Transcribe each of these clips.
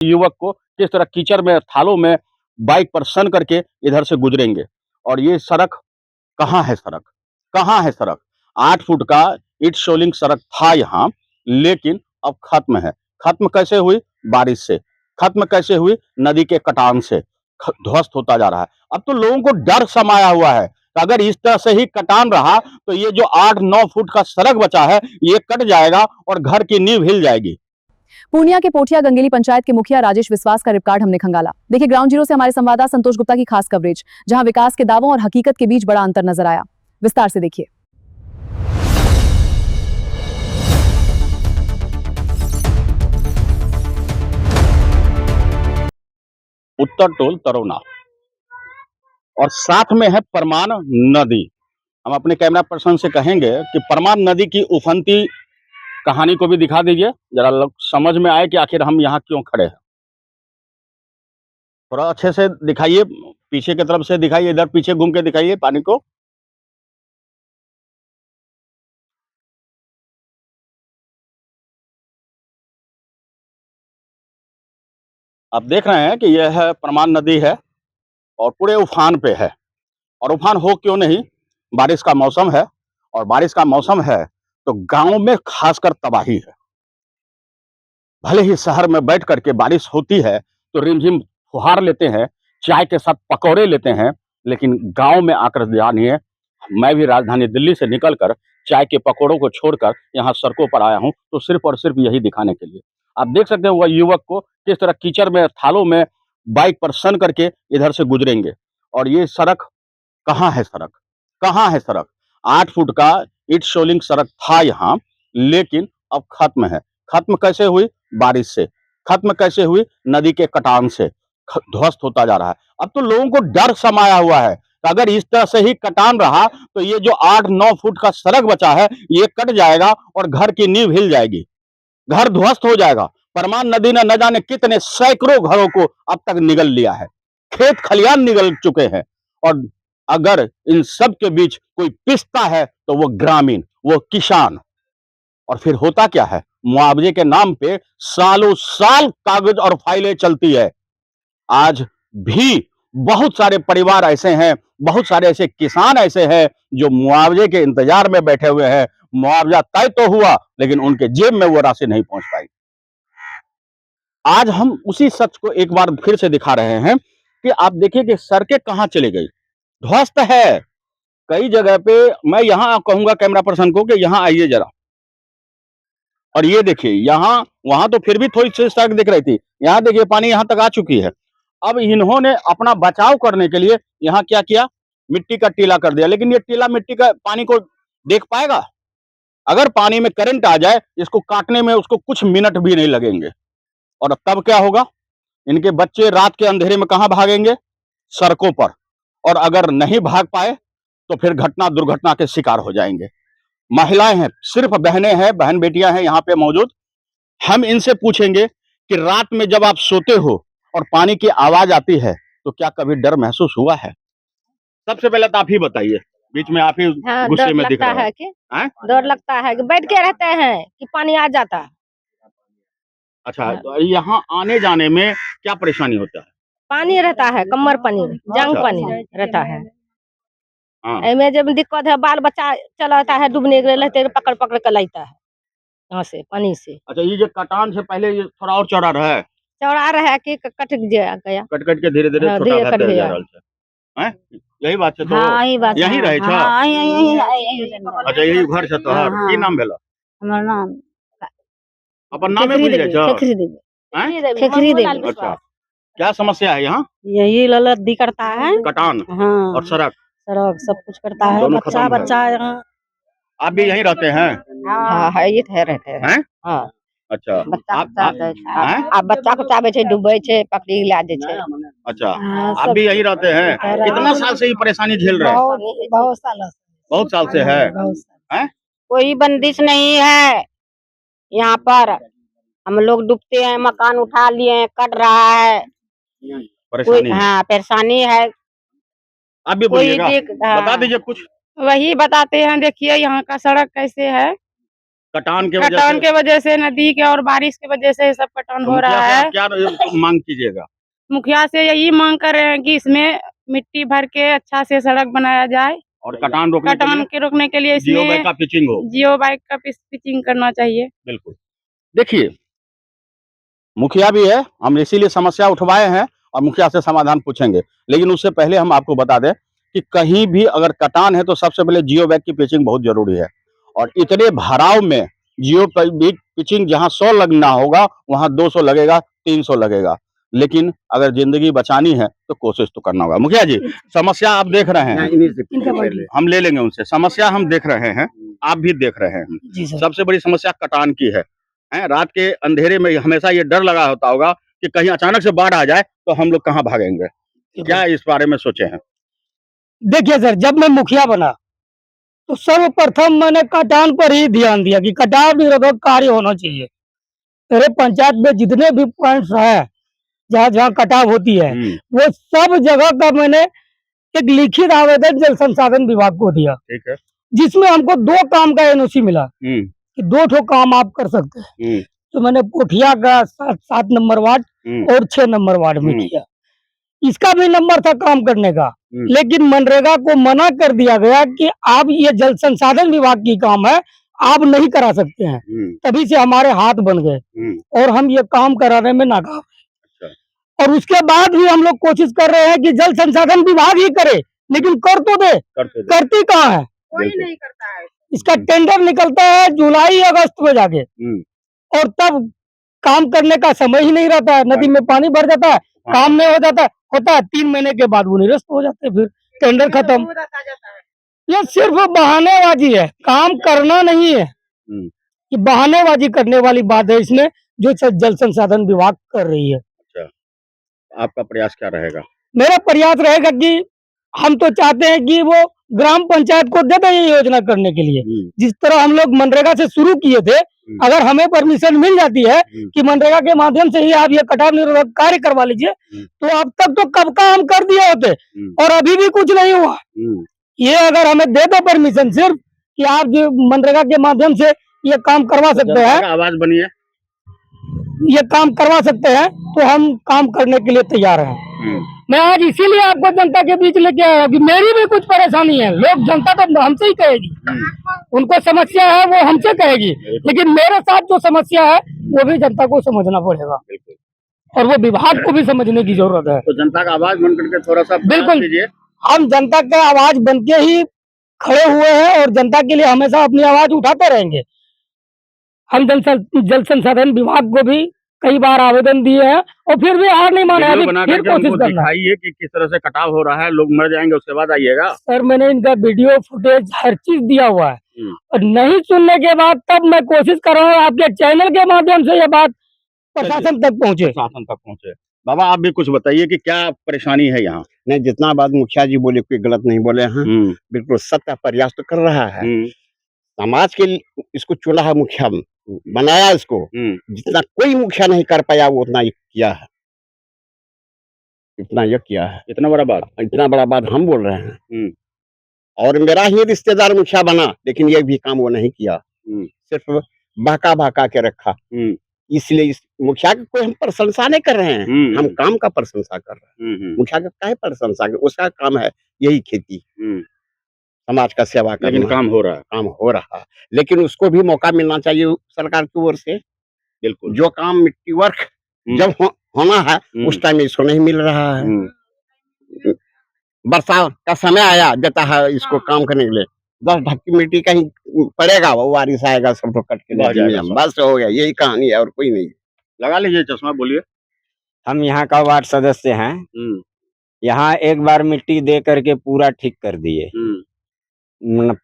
युवक को किस तरह कीचड़ में, थालों में बाइक पर सन करके इधर से गुजरेंगे। और ये सड़क कहाँ है सड़क? कहाँ है सड़क? 8 फुट का ईंट सोलिंग सड़क था यहाँ, लेकिन अब खत्म है। खत्म कैसे हुई? बारिश से। खत्म कैसे हुई? नदी के कटान से। ध्वस्त होता जा रहा है। अब तो लोगों को डर समाया हुआ है, तो अगर इस तरह से ही कटान रहा तो ये जो 8-9 फुट का सड़क बचा है, ये कट जाएगा और घर की नींव हिल जाएगी। पूर्णिया के पोठिया गंगेली पंचायत के मुखिया राजेश विश्वास का रिकॉर्ड हमने खंगाला। देखिए ग्राउंड जीरो से हमारे संवाददाता संतोष गुप्ता की खास कवरेज, जहां विकास के दावों और हकीकत के बीच बड़ा अंतर नजर आया। विस्तार से देखिए। उत्तर टोल तरोना और साथ में है परमान नदी। हम अपने कैमरा पर्सन से कहेंगे कि परमान नदी की उफनती कहानी को भी दिखा दीजिए, जरा लोग समझ में आए कि आखिर हम यहाँ क्यों खड़े हैं। थोड़ा अच्छे से दिखाइए, पीछे की तरफ से दिखाइए, इधर पीछे घूम के दिखाइए पानी को। आप देख रहे हैं कि यह है परमान नदी है और पूरे उफान पे है। और उफान हो क्यों नहीं, बारिश का मौसम है और बारिश का मौसम है तो गांव में खासकर तबाही है। भले ही शहर में बैठ करके बारिश होती है तो रिमझिम फुहार लेते हैं, चाय के साथ पकौड़े लेते हैं, लेकिन गांव में आकर जानिए, मैं भी राजधानी दिल्ली से निकलकर चाय के पकौड़ों को छोड़कर यहाँ सड़कों पर आया हूँ, तो सिर्फ और सिर्फ यही दिखाने के लिए। आप देख सकते हैं वह युवक को किस तरह कीचड़ में, थालों में बाइक पर सन करके इधर से गुजरेंगे। और ये सड़क कहाँ है सड़क? कहाँ है सड़क? 8 फुट का ईंट सोलिंग सड़क था यहाँ, लेकिन अब खत्म है। खत्म कैसे हुई? बारिश से। खत्म कैसे हुई? नदी के कटान से। ध्वस्त होता जा रहा है। अब तो लोगों को डर समाया हुआ है, तो अगर इस तरह से ही कटान रहा तो ये जो 8-9 फुट का सड़क बचा है, ये कट जाएगा और घर की नींव हिल जाएगी। घर ध्वस्त हो जाएगा। परमान नदी ने न जाने कितने सैकड़ों घरों को अब तक निगल लिया है। खेत खलियान निगल चुके हैं। और अगर इन सब के बीच कोई पिसता है तो वो ग्रामीण, वो किसान। और फिर होता क्या है, मुआवजे के नाम पे सालों साल कागज और फाइलें चलती है। आज भी बहुत सारे परिवार ऐसे हैं, बहुत सारे ऐसे किसान ऐसे हैं जो मुआवजे के इंतजार में बैठे हुए हैं। मुआवजा तय तो हुआ, लेकिन उनके जेब में वो राशि नहीं पहुंच पाई। आज हम उसी सच को एक बार फिर से दिखा रहे हैं कि आप देखिए कि सड़कें कहां चली गई, ध्वस्त है। कई जगह पे मैं यहां कहूंगा कैमरा पर्सन को कि यहां आइए जरा, और ये देखिए यहाँ, वहां तो फिर भी थोड़ी सी सड़क दिख रही थी, यहाँ देखिए पानी यहाँ तक आ चुकी है। अब इन्होंने अपना बचाव करने के लिए यहाँ क्या किया, मिट्टी का टीला कर दिया। लेकिन ये टीला मिट्टी का पानी को देख पाएगा? अगर पानी में करंट आ जाए, इसको काटने में उसको कुछ मिनट भी नहीं लगेंगे। और तब क्या होगा, इनके बच्चे रात के अंधेरे में कहां भागेंगे? सड़कों पर। और अगर नहीं भाग पाए तो फिर घटना दुर्घटना के शिकार हो जाएंगे। महिलाएं हैं, सिर्फ बहनें हैं, बहन बेटियां हैं यहाँ पे मौजूद। हम इनसे पूछेंगे कि रात में जब आप सोते हो और पानी की आवाज आती है तो क्या कभी डर महसूस हुआ है? सबसे पहले तो आप ही बताइए, बीच में आप ही गुस्से में दिख रहा है कि डर लगता है कि बैठ के रहते हैं कि पानी आ जाता है। अच्छा, तो यहाँ आने जाने में क्या परेशानी होता है? पानी रहता है, कमर पानी, जंग अच्छा। पानी रहता है। हाँ। एमे जब दिक्कत है, बाल बच्चा चलाता है, डूबने के रहते पकड़ पकड़ कर लाता है यहाँ से, पानी से। अच्छा, ये जो कटान से पहले ये थोड़ा और चौड़ा रहा है, चौड़ा रहा कि कट गया, कट कट के धीरे धीरे हाँ, छोटा धीरे करते कट जा गया। रहल छै। हैं? यही बात छै तो हाँ, यही बात यहीं है। रहे छ? हाँ, यही अच्छा, यही घर छै तोहर? हाँ। की नाम भेलो? हमर नाम अपन नामे भूल जाए छ? खेखरी देवी। हैं? खेखरी देवी। अच्छा, क्या समस्या है यहाँ? यही ललत करता है। कटान हाँ, और सड़क सड़क सब कुछ करता है। दोनों बच्चा खत्म है। बच्चा यहाँ आप भी यहीं रहते हैं? हाँ है, ये है रहते हैं। हैं? हाँ, अच्छा, हैं? आप बच्चा को चाबे छे, डूबे छे, पकड़ी ला दे छे। अच्छा, हाँ, आप सब भी यहीं रहते हैं? रहते हैं। कितना साल से ये परेशानी झेल रहे हैं? बहुत साल से। बहुत साल से है। बहुत साल। हैं? कोई बंदिश नहीं है यहाँ पर। हम लोग डूबते हैं, मकान उठा लिए हैं, कट रहा है, कोई परेशानी है। हाँ परेशानी है। आप भी कोई बोलिएगा, बता दीजिए कुछ। वही बताते हैं, देखिए यहाँ का सड़क कैसे है। कटान के वजह से नदी के और बारिश की वजह से सब कटान तो हो मुखिया रहा से है। आप क्या मांग कीजिएगा? मुखिया से यही मांग कर रहे हैं कि इसमें मिट्टी भर के अच्छा से सड़क बनाया जाए और कटान रोकने के लिए इसमें जियो बैग का पिचिंग हो। जियो बाइक का पिचिंग करना चाहिए। बिल्कुल। देखिए, मुखिया भी है, हम इसीलिए समस्या उठवाए हैं और मुखिया से समाधान पूछेंगे। लेकिन उससे पहले हम आपको बता दें कि कहीं भी अगर कटान है तो सबसे पहले जियो बैग की पिचिंग बहुत जरूरी है। और इतने भराव में जियो बैग पिचिंग जहां 100 लगना होगा वहां 200 लगेगा, 300 लगेगा। लेकिन अगर जिंदगी बचानी है तो कोशिश तो करना होगा। मुखिया जी, समस्या आप देख रहे हैं, हम ले लेंगे उनसे। समस्या हम देख रहे हैं, आप भी देख रहे हैं। जी सर। सबसे बड़ी समस्या कटान की है। रात के अंधेरे में हमेशा ये डर लगा होता होगा कि कहीं अचानक से बाढ़ आ जाए तो हम लोग कहाँ भागेंगे। क्या इस बारे में सोचे हैं? देखिए सर, जब मैं मुखिया बना तो सर्वप्रथम मैंने कटान पर ही ध्यान दिया कि कटाव निरोधक कार्य होना चाहिए। मेरे पंचायत में जितने भी पॉइंट्स हैं जहाँ जहाँ कटाव होती है वो सब जगह का मैंने एक लिखित आवेदन जल संसाधन विभाग को दिया, ठीक है। जिसमें हमको 2 काम का एनओसी मिला कि 2 ठो काम आप कर सकते हैं। तो मैंने पोठिया का 7 नंबर वार्ड और 6 नंबर वार्ड में किया। इसका भी नंबर था काम करने का, लेकिन मनरेगा को मना कर दिया गया कि आप ये जल संसाधन विभाग की काम है, आप नहीं करा सकते हैं। तभी से हमारे हाथ बन गए और हम ये काम कराने में नाकाम। और उसके बाद भी हम लोग कोशिश कर रहे हैं कि जल संसाधन विभाग ही करे, लेकिन कर तो दे, करती कहाँ है? कोई नहीं करता है। इसका टेंडर निकलता है जुलाई अगस्त में जाके और तब काम करने का समय ही नहीं रहता है। नदी में पानी भर जाता है, काम नहीं हो जाता होता है, 3 महीने के बाद वो निरस्त हो जाते हैं, फिर टेंडर खत्म। ये सिर्फ बहानेबाजी है, काम करना नहीं है। ये बहानेबाजी करने वाली बात है इसमें जो जल संसाधन विभाग कर रही है। आपका प्रयास क्या रहेगा? मेरा प्रयास रहेगा कि हम तो चाहते हैं कि वो ग्राम पंचायत को दे दें ये योजना करने के लिए, जिस तरह हम लोग मनरेगा से शुरू किए थे। अगर हमें परमिशन मिल जाती है कि मनरेगा के माध्यम से ही आप ये कटाव निरोधक कार्य करवा लीजिए, तो अब तक तो कब का हम कर दिए होते और अभी भी कुछ नहीं हुआ। ये अगर हमें दे दो परमिशन सिर्फ कि आप जो मनरेगा के माध्यम से ये काम करवा सकते हैं, आवाज बनिए, ये काम करवा सकते हैं, तो हम काम करने के लिए तैयार हैं। मैं आज इसीलिए आपको जनता के बीच लेके आया कि मेरी भी कुछ परेशानी है। लोग जनता तो हमसे ही कहेगी, उनको समस्या है वो हमसे कहेगी, लेकिन मेरे साथ जो समस्या है वो भी जनता को समझना पड़ेगा और वो विभाग को भी समझने की जरूरत है। तो जनता का आवाज बन करके थोड़ा सा बिल्कुल हम जनता का आवाज बन के ही खड़े हुए हैं और जनता के लिए हमेशा अपनी आवाज उठाते रहेंगे। हम जल संसाधन विभाग को भी कई बार आवेदन दिए हैं और फिर भी हार नहीं माना, अभी फिर कोशिश करना। दिखाइए कि किस तरह से कटाव हो रहा है, लोग मर जाएंगे उसके बाद आइएगा। सर मैंने इनका वीडियो फुटेज हर चीज दिया हुआ है और नहीं सुनने के बाद तब मैं कोशिश कर रहा हूँ आपके चैनल के माध्यम से ये बात प्रशासन तक पहुँचे। बाबा आप भी कुछ बताइए कि क्या परेशानी है यहाँ? नहीं, जितना बात मुखिया जी बोले कोई गलत नहीं बोले हैं, बिल्कुल सत्य प्रयास तो कर रहा है। समाज के लिए इसको चुना है, मुखिया बनाया इसको। जितना कोई मुखिया नहीं कर पाया वो उतना ये किया है, इतना ये किया है। इतना बड़ा बात हम बोल रहे हैं। और मेरा ही रिश्तेदार मुखिया बना, लेकिन ये भी काम वो नहीं किया, सिर्फ बहका के रखा। इसलिए इस मुखिया की कोई हम प्रशंसा नहीं कर रहे हैं, हम काम का प्रशंसा कर रहे हैं। मुखिया का काहे प्रशंसा कर, उसका काम है यही खेती, समाज का सेवा करना। लेकिन काम हो रहा है, लेकिन उसको भी मौका मिलना चाहिए सरकार की ओर से। बिल्कुल, जो काम मिट्टी वर्क जब होना है उस टाइम इसको नहीं मिल रहा है। बरसात का समय आया जाता है इसको काम करने के लिए, 10 ढक्की मिट्टी कहीं पड़ेगा, वो बारिश आएगा सब तो कट के बस हो गया, यही कहानी है और कोई नहीं। लगा लीजिए चश्मा, बोलिए। हम यहाँ का वार्ड सदस्य हैं। यहाँ एक बार मिट्टी दे करके पूरा ठीक कर दिए।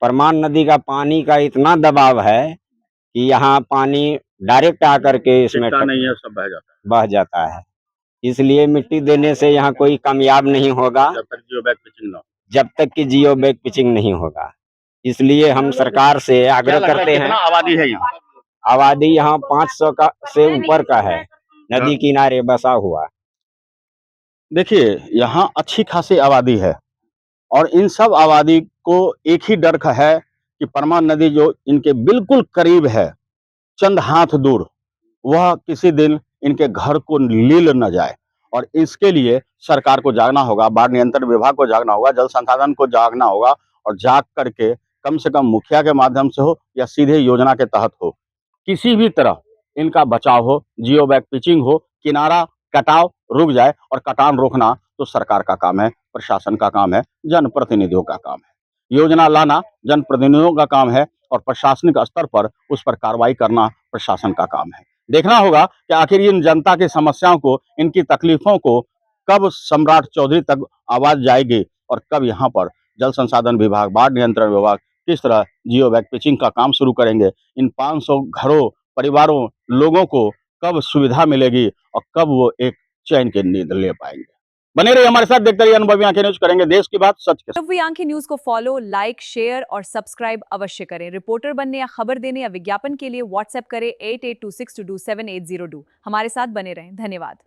परमान नदी का पानी का इतना दबाव है कि यहाँ पानी डायरेक्ट आकर के इसमें नहीं है, सब बह जाता है। इसलिए मिट्टी देने से यहाँ कोई कामयाब नहीं होगा जब तक कि जियो बैग पिचिंग नहीं होगा। इसलिए हम सरकार से आग्रह करते हैं। आबादी है यहाँ? आबादी यहाँ 500 का से ऊपर का है, नदी किनारे बसा हुआ। देखिए यहाँ अच्छी खासी आबादी है और इन सब आबादी को एक ही डर है कि परमान नदी जो इनके बिल्कुल करीब है, चंद हाथ दूर, वह किसी दिन इनके घर को लील न जाए। और इसके लिए सरकार को जागना होगा, बाढ़ नियंत्रण विभाग को जागना होगा, जल संसाधन को जागना होगा और जाग करके कम से कम मुखिया के माध्यम से हो या सीधे योजना के तहत हो, किसी भी तरह इनका बचाव हो, जियो बैग पिचिंग हो, किनारा कटाव रुक जाए। और कटान रोकना तो सरकार का काम है, प्रशासन का काम है, जनप्रतिनिधियों का काम है। योजना लाना जनप्रतिनिधियों का काम है और प्रशासनिक स्तर पर उस पर कार्रवाई करना प्रशासन का काम है। देखना होगा कि आखिर इन जनता की समस्याओं को, इनकी तकलीफों को कब सम्राट चौधरी तक आवाज जाएगी और कब यहाँ पर जल संसाधन विभाग, बाढ़ नियंत्रण विभाग किस तरह जियो बैग पिचिंग का काम शुरू करेंगे। इन 500 घरों, परिवारों, लोगों को कब सुविधा मिलेगी और कब वो एक चैन की नींद ले पाएंगे। बने रहिए हमारे साथ, देखते रहिए अनुभवी आंखें न्यूज, करेंगे देश की बात सच के साथ। अनुभवी आंखें न्यूज को फॉलो, लाइक, शेयर और सब्सक्राइब अवश्य करें। रिपोर्टर बनने या खबर देने या विज्ञापन के लिए व्हाट्सएप करें 8826227802। हमारे साथ बने रहें। धन्यवाद।